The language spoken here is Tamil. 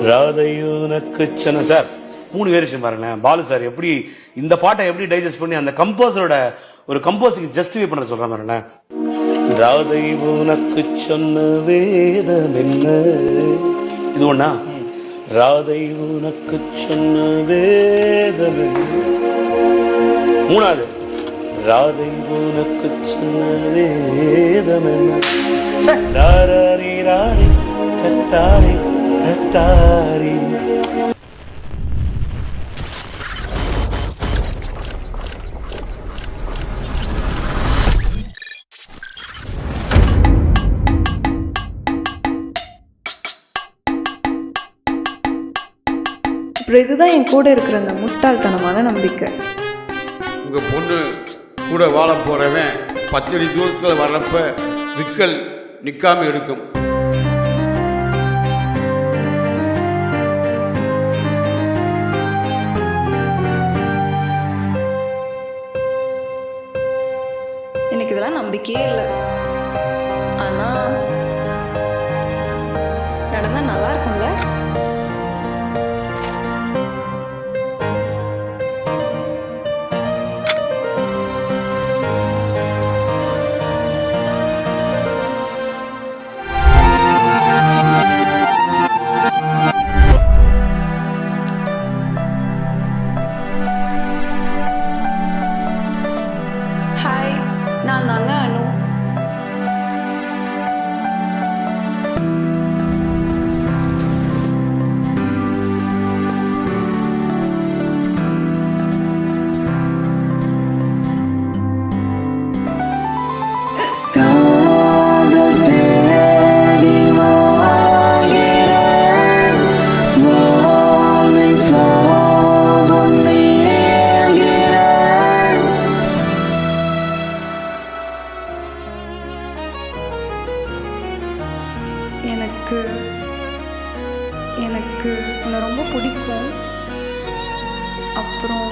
ராதை உனக்கு சொன்ன சார் 3 வேரியேஷன் பாருங்களேன். பாலு சார் எப்படி இந்த பாட்டை எப்படி டைஜஸ்ட் பண்ணி அந்த கம்போசரோட ஒரு கம்போசிங் ஜஸ்டிஃபை பண்ண சொல்ற பாருங்களேன். ராதை உனக்கு சொன்ன வேதம் என்ன, இது ஒண்ணா? ராதை உனக்கு சொன்ன வேதம் என்ன. மூணாவது, ராதை உனக்கு சொன்ன வேதம் என்ன. ராரி ராரி தத்தாரி தத்தாரி. அப்புறம் இதுதான் என் கூட இருக்கிற அந்த முட்டாள்தனமான நம்பிக்கை. உங்கள் பொண்ணு கூட வாழ போகிறவன் 10 அடி தூரத்தில் வர்றப்ப விக்கல் நிற்காம இருக்கும். எனக்கு இதெல்லாம் நம்பிக்கையே இல்லை. ஆனால் நடந்தா நல்லா இருக்கும்ல. ஹாய், நான் தாங்க அனு. எனக்கு எனக்கு உன்னை ரொம்ப பிடிக்கும். அப்புறம்